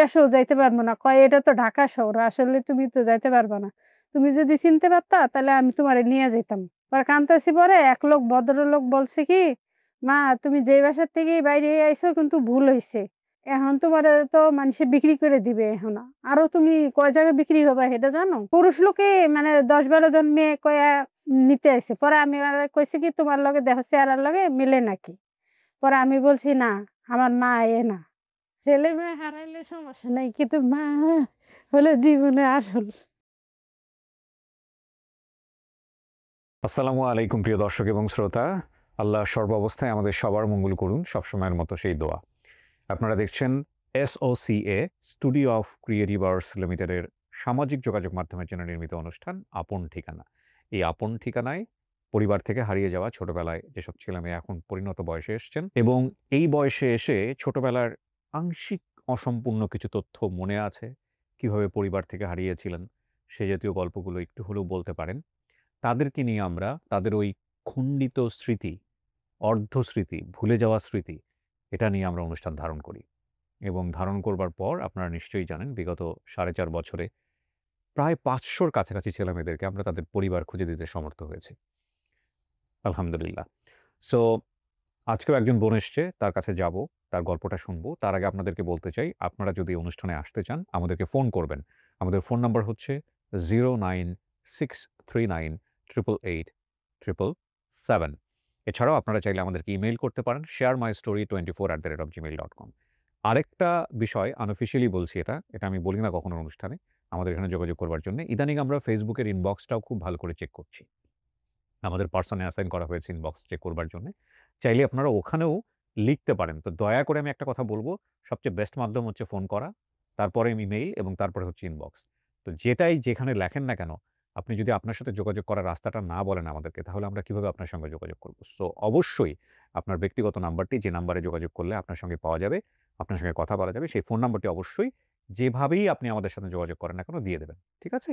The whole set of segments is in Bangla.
দেশেও যাইতে পারবো না। কয় এটা তো ঢাকা শহর, আসলে তুমি তো যাইতে পারবা না। তুমি যদি চিনতে পারতা তাহলে আমি তোমারে নিয়ে যেতাম। পরে কাঁদতেছি, পরে এক লোক ভদ্রলোক বলছে কি, মা তুমি যেই বাসার থেকেই বাইরে আইছো কিন্তু ভুল হইছে। এখন তোমারে তো মানুষে বিক্রি করে দিবে, এখন আরো তুমি কয় জায়গায় বিক্রি হবা এটা জানো? পুরুষ লোকে মানে 10-12 জন মেয়ে কয়া নিতে আসছে। পরে আমি কইছি কি তোমার লগে দেখো চেহারার লগে মিলে নাকি। পরে আমি বলছি না, আমার মা এ না। ছেলে মেয়ে হারাইলে সমস্যা নাই, কিন্তু মা হলো জীবনে আসল। আসসালামু আলাইকুম প্রিয় দর্শক এবং শ্রোতা। আল্লাহ সর্বাবস্থায় আমাদের সবার মঙ্গল করুন, সবসময়ের মতো সেই দোয়া। আপনারা দেখছেন SOCA studio of creative arts লিমিটেডের সামাজিক যোগাযোগ মাধ্যমের জন্য নির্মিত অনুষ্ঠান আপন ঠিকানা। এই আপন ঠিকানায় পরিবার থেকে হারিয়ে যাওয়া ছোটবেলায় যেসব ছেলেমেয়ে এখন পরিণত বয়সে এসছেন এবং এই বয়সে এসে ছোটবেলার আংশিক অসম্পূর্ণ কিছু তথ্য মনে আছে, কিভাবে পরিবার থেকে হারিয়েছিলেন সে জাতীয় গল্পগুলো একটু হলেও বলতে পারেন, তাদেরকে নিয়ে আমরা তাদের ওই খণ্ডিত স্মৃতি, অর্ধস্মৃতি, ভুলে যাওয়া স্মৃতি, এটা নিয়ে আমরা অনুষ্ঠান ধারণ করি। এবং ধারণ করবার পর আপনারা নিশ্চয়ই জানেন বিগত 4.5 বছরে প্রায় 500-র কাছাকাছি ছেলেমেয়েদেরকে আমরা তাদের পরিবার খুঁজে দিতে সমর্থ হয়েছি, আলহামদুলিল্লাহ। সো আজকেও একজন বোন এসছে, তার কাছে যাব, তার গল্পটা শুনবো। তার আগে আপনাদেরকে বলতে চাই, আপনারা যদি অনুষ্ঠানে আসতে চান আমাদেরকে ফোন করবেন। আমাদের ফোন নাম্বার হচ্ছে 09639888777। এছাড়াও আপনারা চাইলে আমাদেরকে ইমেইল করতে পারেন sharemystory24@gmail.com। আরেকটা বিষয় আনঅফিশিয়ালি বলছি, এটা আমি বলি না কখনো অনুষ্ঠানে, আমাদের এখানে যোগাযোগ করবার জন্য ইদানিং আমরা ফেসবুকের ইনবক্সটাও খুব ভালো করে চেক করছি। আমাদের পার্সনে অ্যাসাইন করা হয়েছে ইনবক্স চেক করবার জন্যে। চাইলে আপনারা ওখানেও লিখতে পারেন। তো দয়া করে আমি একটা কথা বলব, সবচেয়ে বেস্ট মাধ্যম হচ্ছে ফোন করা, তারপরে ইমেইল এবং তারপরে হচ্ছে ইনবক্স। তো যেটাই যেখানে লেখেন না কেন, আপনি যদি আপনার সাথে যোগাযোগ করার রাস্তাটা না বলেন আমাদেরকে, তাহলে আমরা কিভাবে আপনার সঙ্গে যোগাযোগ করব? সো অবশ্যই আপনার ব্যক্তিগত নাম্বারটি, যে নাম্বারে যোগাযোগ করলে আপনার সঙ্গে পাওয়া যাবে, আপনার সঙ্গে কথা বলা যাবে, সেই ফোন নাম্বারটি অবশ্যই যেভাবেই আপনি আমাদের সাথে যোগাযোগ করেন না কেন দিয়ে দেবেন। ঠিক আছে?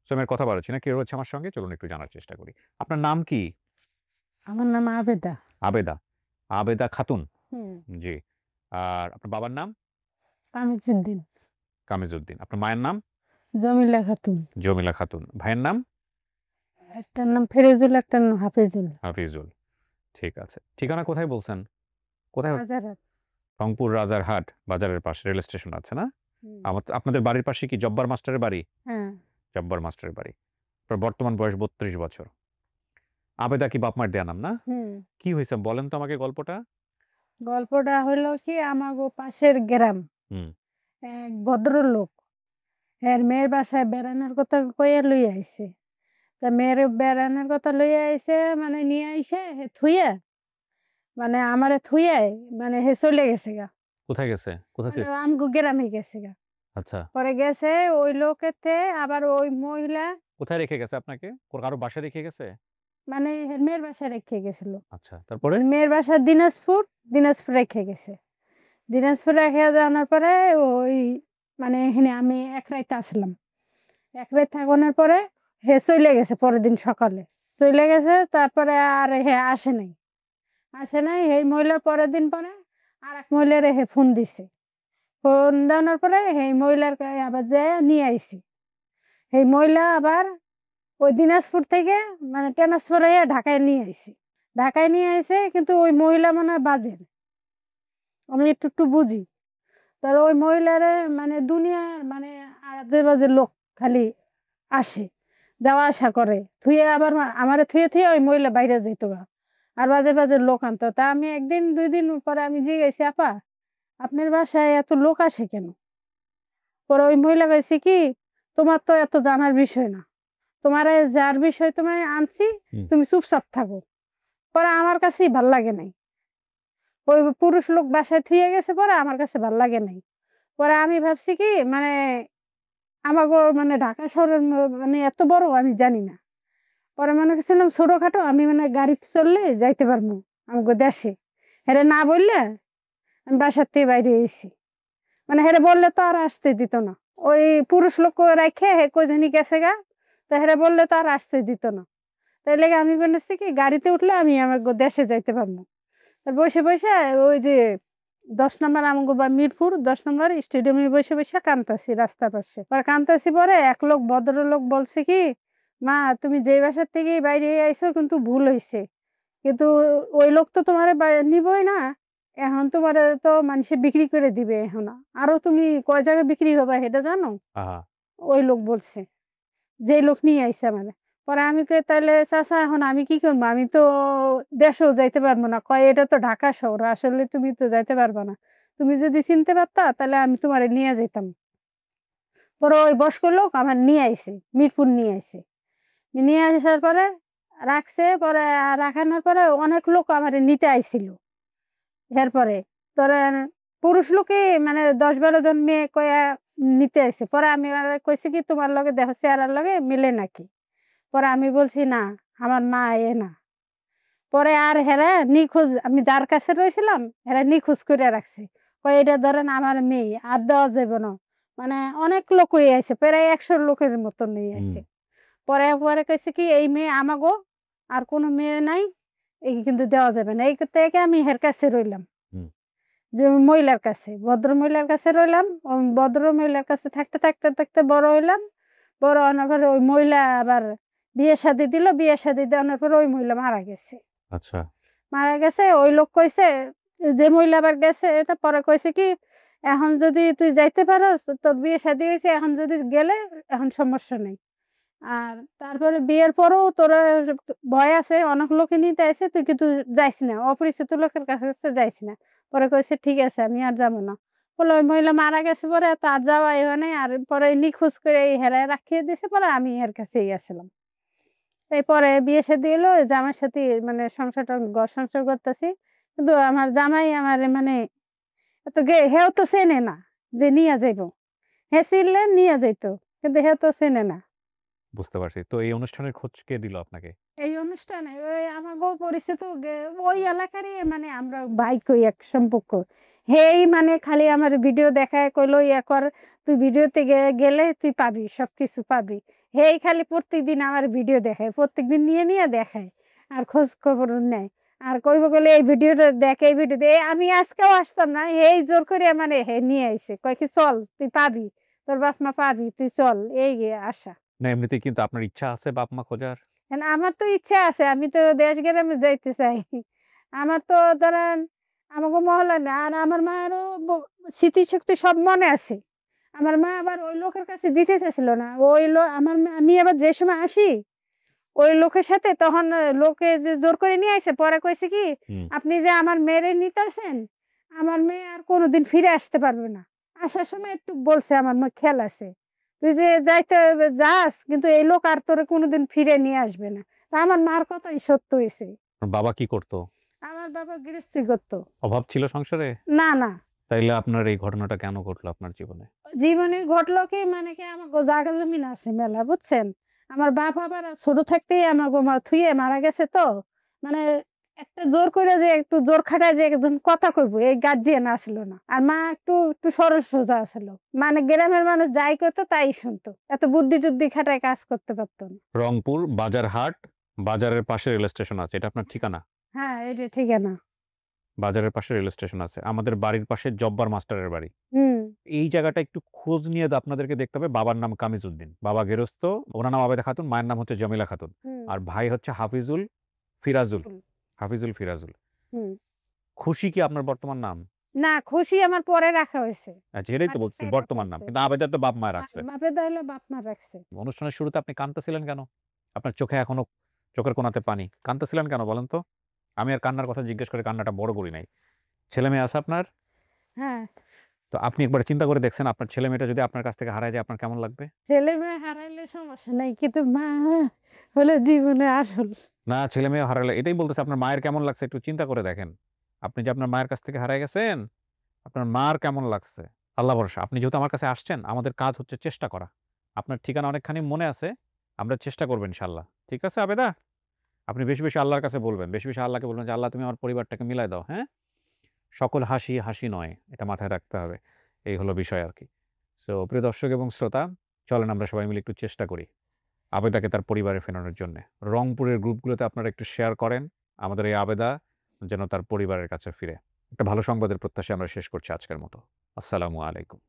সো আমি আর কথা বাড়াচ্ছি না। কে রয়েছে আমার সঙ্গে? চলুন একটু জানার চেষ্টা করি। আপনার নাম কি? আমার নাম আবেদা। আবেদা। আবেদা খাতুন। হুম। জি। আর আপনার বাবার নাম? কামিজউদ্দিন। কামিজউদ্দিন। আপনার মায়ের নাম? জমিলা খাতুন। জমিলা খাতুন। ভাইয়ের নাম? একটার নাম ফেরেজুল, একটার নাম হাফেজুল। হাফিজুল। ঠিক আছে। ঠিকানা কোথায় বলছেন? কোথায়? রাজারহাট। রংপুর রাজারহাট বাজারের পাশে রেল স্টেশন আছে না? হুম। আপনাদের বাড়ির পাশে কি জব্বার মাস্টারের বাড়ি? হ্যাঁ। জব্বার মাস্টারের বাড়ি। আপনার বর্তমান বয়স 32 বছর। আবেদা কি বাপ মার দেয়া নাম না? হুম। কি হইছে বলেন তো আমাকে গল্পটা? গল্পটা হলো কি, আমাগো পাশের গ্রাম হুম। এক ভদ্রলোক এর মেয়ের বাসায় বেড়ানোর কথা কইয়া লইয়া আইছে। তা মেয়ের বেড়ানোর কথা লইয়া আইছে, মানে নিয়ে আইসে হে থুইয়া, মানে আমারে থুইয়াই মানে হে চলে গেছে গা। কোথায় গেছে? কোথা মানে থেকে? আমগো গ্রামে গেছে গা। আচ্ছা। পরে গেছে ওই লোকেতে, আবার ওই মহিলা কোথায় রেখে গেছে আপনাকে? কারো বাসায় রেখে গেছে? মানে মেয়ের বাসায় রেখে গেছিল। আচ্ছা, তারপরে? মেয়ের বাসা দিনাজপুর, দিনাজপুর রেখে গেছে। দিনাজপুর রেখে জানার পরে ওই মানে এখানে আমি এক রাইতে আসলাম। এক রাত থাকানোর পরে হে চলে গেছে পরের দিন সকালে। চলে গেছে, তারপরে আর হে আসে নাই। আসে নাই, এই মহিলার পরের দিন পরে আর এক মহিলার হে ফোন দিছে। ফোন দেওয়ার পরে এই মহিলার আবার যে নিয়ে আইছি। এই মহিলা আবার ওই দিনাজপুর থেকে মানে ট্রান্সফার হয়ে ঢাকায় নিয়ে আইছি। ঢাকায় নিয়ে আইছে, কিন্তু ওই মহিলা মনে হয় বাজের, আমি একটু একটু বুঝি। তার ওই মহিলারে মানে দুনিয়ার মানে আজে বাজে লোক খালি আসে, যাওয়া আসা করে, থুয়ে আবার আমারে থুয়ে থুয়ে ওই মহিলা বাইরে যেত গা, আর বাজে বাজে লোক আনতো। তা আমি একদিন 2 দিন পরে আমি জিজ্ঞাসি, আপা আপনার বাসায় এত লোক আসে কেন? পরে ওই মহিলা কইছে কি, তোমার তো এত জানার বিষয় না, তোমার যার বিষয় তোমায় আনছি তুমি চুপচাপ থাকো। পরে আমার কাছেই ভাল লাগে নাই, ওই পুরুষ লোক বাসায় থুয়ে গেছে, পরে আমার কাছে ভাল লাগে নাই। পরে আমি ভাবছি কি মানে আমাগো মানে ঢাকা শহরের মানে এত বড় আমি জানি না। পরে মনে করছিলাম ছোটখাটো, আমি মানে গাড়িতে চললে যাইতে পারবো আমাগো দেশে। হেরে না বললে আমি বাসার থেকে বাইরে এসেছি, মানে হেরে বললে তো আর আসতে দিত না। ওই পুরুষ লোক রাখে হে কই জানি গেছে গা, তো হেরে বললে তো আর আসতে দিত না। তাই লেগে আমি বলেছি কি গাড়িতে উঠলে আমি আমার দেশে যাইতে পারবো। বসে বসে ওই যে 10 নম্বর আমগো বা মিরপুর 10 নম্বর স্টেডিয়ামে বসে বসে কানতাছি রাস্তার পাশে। পরে কানতাছি পরে এক লোক ভদ্রলোক বলছে কি, "মা তুমি যেই বাসার থেকে বাইরে আইছো কিন্তু ভুল হইছে। কিন্তু ওই লোক তো তোমারে নিবই না। এখন তোমারে তো মানুষে বিক্রি করে দিবে এখন। আরো তুমি কয় জায়গায় বিক্রি হবা সেটা জানো?" আহা! ওই লোক বলছে। যেই লোক নিয়ে আইছে আমারে। পরে আমি কই, "তাইলে চাচা এখন আমি কি করব? আমি তো দেশেও যাইতে পারব না।" কয়, "এটা তো ঢাকা শহর। আসলে তুমি তো যাইতে পারবা না। তুমি যদি চিনতে পারতা তাহলে আমি তোমারে নিয়া যাইতাম।" পরে ওই বয়স্ক লোক আমার নিয়ে আইছে, মিরপুর নিয়ে আইছে। নিয়ে আসার পরে রাখছে, পরে রাখানোর পরে অনেক লোক আমারে নিতে আইছিল। এরপরে ধরেন পুরুষ লোকই মানে ১০-১২ জন মেয়ে কইয়া নিতে আইছে। পরে আমি কইছি কি, "তোমার লগে দেহ চেহারার লগে মিলে নাকি?" পরে আমি বলছি, "না, আমার মা এ না।" পরে আর হেরা নিখোঁজ, আমি যার কাছে রইছিলাম হেরা নিখোঁজ কইরা রাখছে। কয়, "এটা ধরেন আমার মেয়ে, আর দেওয়া যাইব না।" মানে অনেক লোকই আইছে, প্রায় ১০০ লোকের মতন নিয়ে হুম, আইছে। পরে কইছে কি, "এই মেয়ে আমাগো, আর কোনো মেয়ে নাই। এই কিন্তু দেওয়া যাবে না।" এই থেকে আমি হের কাছে রইলাম। হুম। যে মহিলার কাছে, ভদ্র মহিলার কাছে রইলাম। ওই ভদ্র মহিলার কাছে থাকতে বড় হইলাম। বড় হওয়ার পরে ওই মহিলা আবার বিয়ে-শাদী দিল। বিয়ে-শাদী দেওয়ানোর পরে ওই মহিলা মারা গেছে। আচ্ছা। মারা গেছে, ওই লোক কইছে, যে মহিলা আবার গেছে, এটা পরে কইছে কি, "এখন যদি তুই যাইতে পারোস, তোর বিয়ে-শাদী হইছে, এখন যদি গেলে এখন সমস্যা নেই। আর তারপরে বিয়ের পরেও তোরা ভয় আছে, অনেক লোকে নিতে আইছে, তুই কিন্তু যাইস না। অপরিচিত লোকের কাছে যাইস না।" পরে কইছে, "ঠিক আছে, আমি আর যাবো না।" বলে ওই মহিলা মারা গেছে, পরে তো আর যাওয়াই হয় নাই। আর পরে নিখোঁজ করে এই হেরায় রাখিয়ে দিয়েছে, পরে আমি এর কাছেই আছিলাম। এরপরে বিয়ে-শাদী হইলো, ওই জামাইর সাথে মানে ঘর সংসার করতেছি। কিন্তু আমার জামাই আমারে মানে এত হেও তো চেনে না যে নিয়া যাইব। হে চিনলে নিয়া যাইত। কিন্তু হেও তো চেনে না। বুঝতে পারছি। তো এই অনুষ্ঠানের খোঁজ কে দিল আপনাকে? এই অনুষ্ঠানে ওই আমাগো পরিচিত ওই এলাকারই মানে আমরা ভাই কই এক সম্পর্ক। হেই মানে খালি আমার ভিডিও দেখায় কইলো, "ইয়া কর, তুই ভিডিওতে গেলে তুই পাবি, সবকিছু পাবি।" হেই খালি প্রত্যেকদিন আমার ভিডিও দেখায়। প্রত্যেকদিন নিয়ে দেখায়। আর খোঁজ খবর নেয়। আর কইব গেলে, "এই ভিডিওটা দেখ, এই ভিডিওতে।" আমি আজকেও আসতাম না। এই জোর করে মানে হে নিয়ে আইছে। কয় কি, "চল, তুই পাবি। তোর বাপ মা পাবি। তুই চল।" এই আশা। না এমনিতেই কিন্তু আপনার ইচ্ছা আছে বাপ-মা খোঁজার? এখন আমার তো ইচ্ছা আছে। আমি তো দেশ গ্রামে যাইতে চাই। আমার তো ধরেন আমাগো মহল্লায় না। আর আমার মায়েরও স্মৃতিশক্তি সব মনে আছে। আমার মা আবার ওই লোকের কাছে দিতে চাইছিল না। ওই আমার আমি আবার যে সময় আসি, ওই লোকের সাথে তখন লোকে যে জোর করে নিয়ে আইছে, পরে কইছে কি, হুম। "আপনি যে আমার মেয়েরে নিতেছেন, আমার মেয়ে আর কোনোদিন ফিরে আসতে পারবে না।" আসার সময় একটু বলছে, আমার খেয়াল আছে। "তুই যে যাইতে যাস, কিন্তু এই লোক আর তোরে কোনোদিন ফিরে নিয়ে আসবে না।" তা আমার মার কথাই সত্য হইছে। আপনার বাবা কি করতো? আমার বাবা গৃহস্থী করত। অভাব ছিল সংসারে? না, না। তাইলে আপনার এই ঘটনাটা কেন ঘটলো আপনার জীবনে? জীবনে ঘটলো কি, মানে কি, আমাগো জায়গা জমিন আছে মেলা, বুঝছেন? আমার বাপ আবার ছোট থাকতেই আমাগো থুইয়ে মারা গেছে তো। মানে একটা জোর করে যে একটু জোর খাটায় যে একজন কথা কইবো, এই গার্জিয়ান আসিল না। আর মা একটু সরল সোজা আছিল। মানে গ্রামের মানুষ যাই করতো তাই শুনতো। এত বুদ্ধি-টুদ্ধি খাটায় কাজ করতে পারত না। রংপুর বাজারহাট, বাজারের পাশে রেল স্টেশন আছে। এটা আপনার ঠিকানা? হ্যাঁ, এটা ঠিকানা। বাজারের পাশে রেল স্টেশন আছে। আমাদের বাড়ির পাশে জব্বার মাস্টারের বাড়ি। হুম, এই জায়গাটা একটু খোঁজ নিয়ে আপনাদেরকে দেখতে হবে। বাবার নাম কামিজউদ্দিন। বাবা গেরস্ত, ওনার নাম আবেদা খাতুন, মায়ের নাম হচ্ছে জমিলা খাতুন। হুম, আর ভাই হচ্ছে ফিরাজুল। হুম, ফিরাজুল। হুম। খুশি কি আপনার বর্তমান নাম? না, খুশি আমার পরে রাখা হয়েছে। আচ্ছা, এটাই তো মাটির বলছি চাই রাখা বর্তমান নাম। হয়েছে। কিন্তু আবেদা তো বাপ-মায়ে রাখছে। বাপের দা হইলো বাপ মা রাখছে। অনুষ্ঠানের শুরুতে আপনি কাঁদতেছিলেন কেন? আপনার চোখে এখনো চোখের কোণাতে পানি। কাঁদতেছিলেন কেন বলেন তো? আমি আর কান্নার কথা জিজ্ঞেস করে কান্নাটা বড় করি নাই। ছেলে-মেয়ে আছে আপনার? হ্যাঁ, তো আপনি একবার চিন্তা করে দেখছেন আপনার ছেলে-মেয়েটা যদি আপনার কাছ থেকে হারায় যায় আপনার কেমন লাগবে? ছেলে মেয়ে হারাইলে সমস্যা নাই, কিন্তু মা হলো জীবনে আসল। না ছেলে-মেয়ে হারালে এটাই বলতেছে আপনার মায়ের কেমন লাগছে একটু চিন্তা করে দেখেন। আপনি যে আপনার মায়ের কাছ থেকে হারায় গেছেন, আপনার মার কেমন লাগছে? আল্লাহ ভরসা। আপনি যেহেতু আমার কাছে আসছেন, আমাদের কাজ হচ্ছে চেষ্টা করা। আপনার ঠিকানা অনেকখানি মনে আছে। আমরা চেষ্টা করব ইনশাআল্লাহ। ঠিক আছে আবেদা? আপনি বেশি আল্লাহর কাছে বলবেন। বেশি আল্লাহকে বলবেন যে, "আল্লাহ তুমি আমার পরিবারটাকে মিলায় দাও।" হ্যাঁ? সকল হাসি, হাসি নয়। এটা মাথায় রাখতে হবে। এই হলো বিষয় আরকি। সো প্রিয় দর্শক এবং শ্রোতা, চলেন আমরা সবাই মিলে একটু চেষ্টা করি আবেদাকে তার পরিবারে ফেরানোর জন্যে। রংপুরের গ্রুপগুলোতে আপনারা একটু শেয়ার করেন। আমাদের এই আবেদা যেন তার পরিবারের কাছে ফিরে। একটা ভালো সংবাদের প্রত্যাশায় আমরা শেষ করছি আজকের মতো। আসসালামু আলাইকুম।